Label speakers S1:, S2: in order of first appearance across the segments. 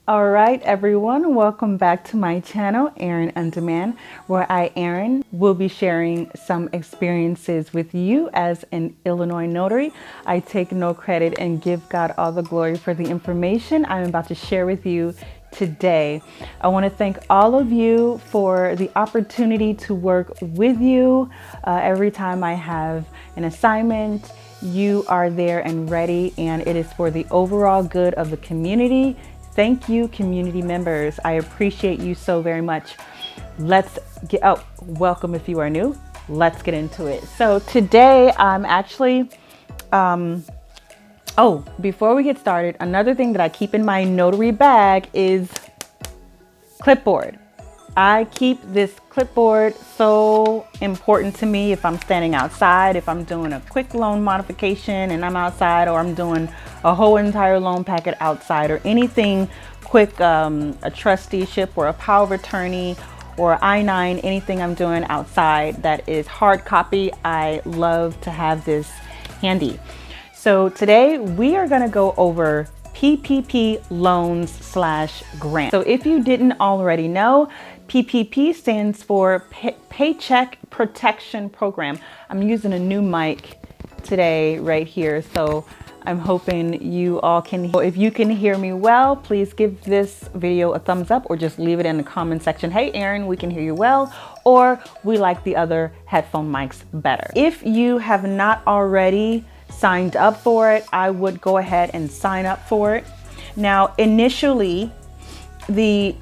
S1: All right, everyone, welcome back to my channel, Erin OnD-mand, where I, Erin, will be sharing some experiences with you as an Illinois notary. I take no credit and give God all the glory for the information I'm about to share with you today. I want to thank all of you for the opportunity to work with you. Every time I have an assignment, you are there and ready, and it is for the overall good of the community. Thank you, community members. I appreciate you so very much. Welcome if you are new. Let's get into it. So today I'm actually, before we get started, another thing that I keep in my notary bag is clipboard. I keep this clipboard so important to me if I'm standing outside, if I'm doing a quick loan modification and I'm outside, or I'm doing a whole entire loan packet outside, or anything quick, a trusteeship or a power of attorney or I-9, anything I'm doing outside that is hard copy. I love to have this handy. So today we are going to go over PPP loans/grants. So if you didn't already know, PPP stands for Paycheck Protection Program. I'm using a new mic today right here, so I'm hoping you all can. If you can hear me well, please give this video a thumbs up or just leave it in the comment section. Hey Erin, we can hear you well, or we like the other headphone mics better. If you have not already signed up for it, I would go ahead and sign up for it. Now, initially, the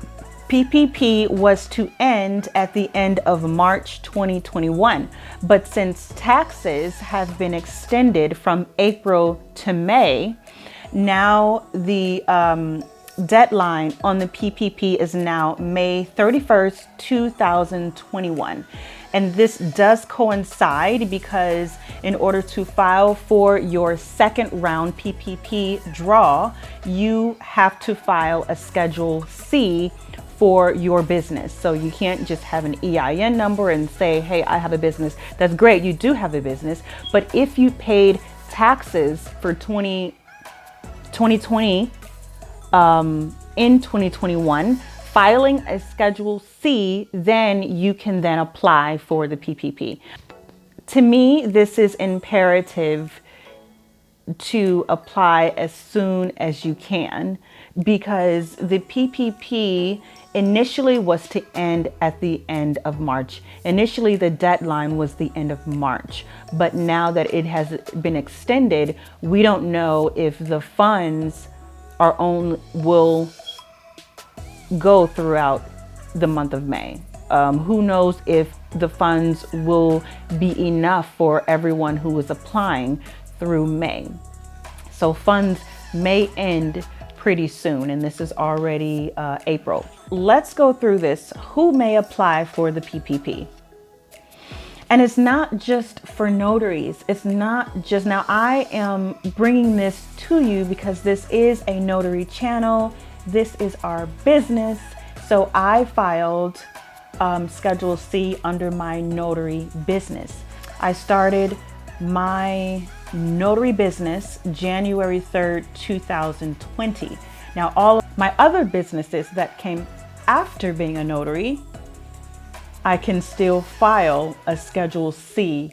S1: PPP was to end at the end of March 2021, but since taxes have been extended from April to May, now the deadline on the PPP is now May 31st, 2021. And this does coincide because in order to file for your second round PPP draw, you have to file a Schedule C for your business. So you can't just have an EIN number and say, hey, I have a business. That's great, you do have a business. But if you paid taxes for 2020 in 2021, filing a Schedule C, then you can then apply for the PPP. To me, this is imperative to apply as soon as you can, because the PPP initially was to end at the end of March. Initially, the deadline was the end of March, but now that it has been extended, we don't know if the funds will go throughout the month of May. Who knows if the funds will be enough for everyone who was applying through May. So funds may end pretty soon, and this is already April. Let's go through this. Who may apply for the PPP? And it's not just for notaries. It's not just, now I am bringing this to you because this is a notary channel. This is our business. So I filed Schedule C under my notary business. I started my notary business January 3rd, 2020. Now, all of my other businesses that came after being a notary, I can still file a Schedule C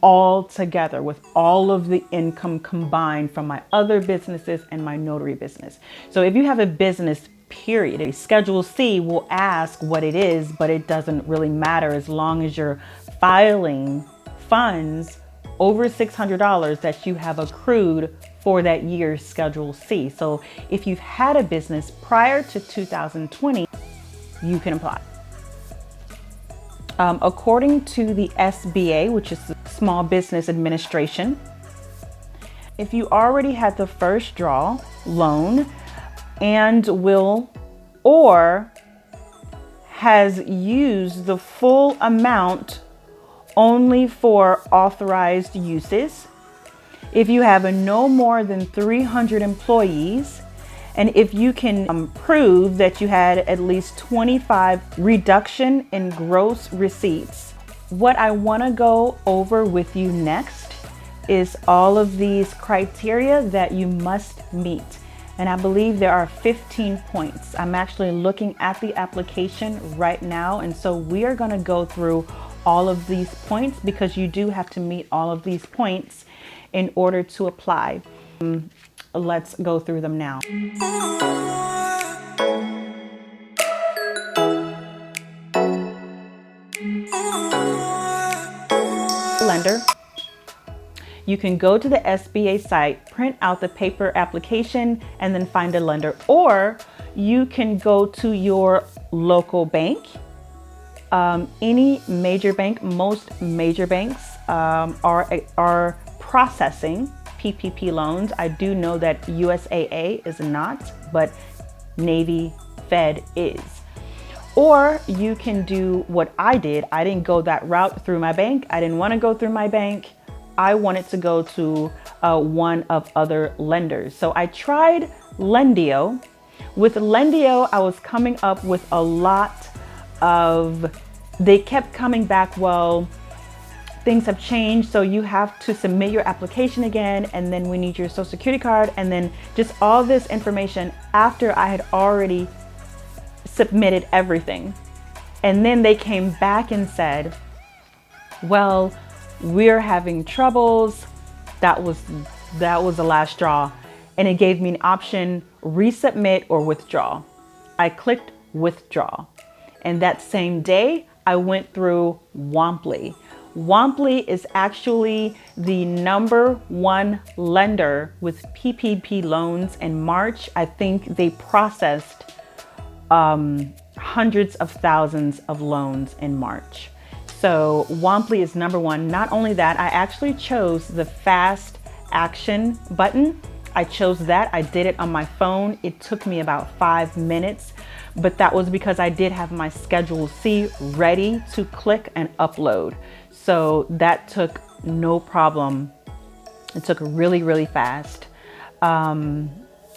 S1: all together with all of the income combined from my other businesses and my notary business. So if you have a business, period, a Schedule C will ask what it is, but it doesn't really matter as long as you're filing funds over $600 that you have accrued for that year's Schedule C. So if you've had a business prior to 2020, you can apply. According to the SBA, which is the Small Business Administration, if you already had the first draw loan and will or has used the full amount only for authorized uses, if you have no more than 300 employees, and if you can prove that you had at least 25 reduction in gross receipts. What I want to go over with you next is all of these criteria that you must meet. and I believe there are 15 points. I'm actually looking at the application right now, and so we are going to go through all of these points because you do have to meet all of these points in order to apply. Let's go through them now. Lender. You can go to the SBA site, print out the paper application, and then find a lender. Or you can go to your local bank. Any major bank, most major banks are processing PPP loans. I do know that USAA is not, but Navy Fed is. Or you can do what I did. I didn't go that route through my bank. I didn't want to go through my bank. I wanted to go to one of other lenders. So I tried Lendio. With Lendio, I was coming up with a lot of, they kept coming back, well, things have changed, so you have to submit your application again, and then we need your social security card, and then just all this information after I had already submitted everything. And then they came back and said, well, we're having troubles. That was the last straw. And it gave me an option, resubmit or withdraw. I clicked withdraw. And that same day, I went through WOMPLY. WOMPLY is actually the #1 lender with PPP loans in March. I think they processed hundreds of thousands of loans in March. So WOMPLY is #1. Not only that, I actually chose the fast action button. I chose that. I did it on my phone. It took me about 5 minutes, but that was because I did have my Schedule C ready to click and upload. So that took no problem. It took really, really fast.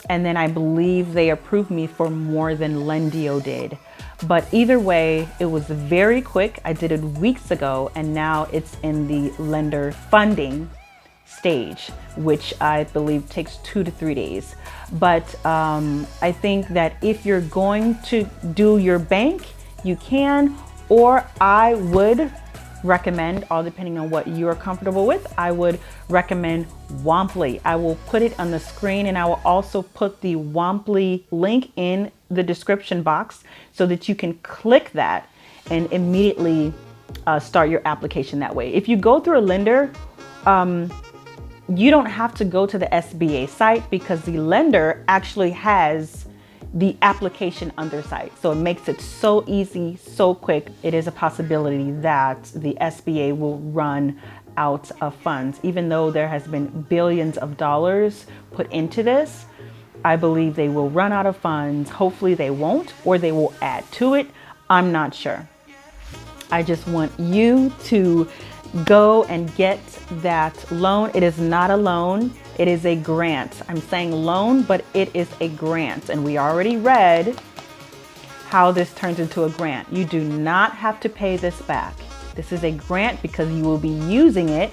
S1: And then I believe they approved me for more than Lendio did. But either way, it was very quick. I did it weeks ago, and now it's in the lender funding stage, which I believe takes 2 to 3 days. But I think that if you're going to do your bank, you can, or I would recommend, all depending on what you're comfortable with, I would recommend WOMPLY. I will put it on the screen, and I will also put the WOMPLY link in the description box so that you can click that and immediately start your application that way. If you go through a lender, you don't have to go to the SBA site because the lender actually has the application on their site. So it makes it so easy, so quick. It is a possibility that the SBA will run out of funds. Even though there has been billions of dollars put into this, I believe they will run out of funds. Hopefully they won't, or they will add to it. I'm not sure. I just want you to go and get that loan. It is not a loan. It is a grant. I'm saying loan, but it is a grant. And we already read how this turns into a grant. You do not have to pay this back. This is a grant because you will be using it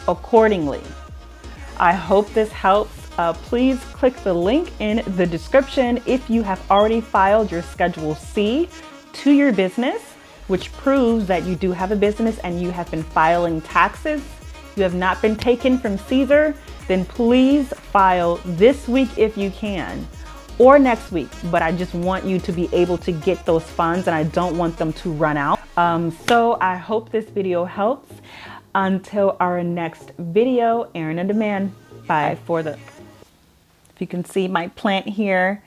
S1: accordingly. I hope this helps. Please click the link in the description if you have already filed your Schedule C to your business, which proves that you do have a business and you have been filing taxes. You have not been taken from Caesar, then please file this week if you can, or next week. But I just want you to be able to get those funds, and I don't want them to run out. So I hope this video helps. Until our next video, Erin On-Demand. Bye. If you can see my plant here,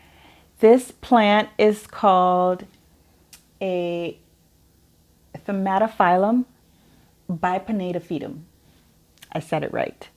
S1: this plant is called a Thimatophyllum bipinnatifidum. I said it right.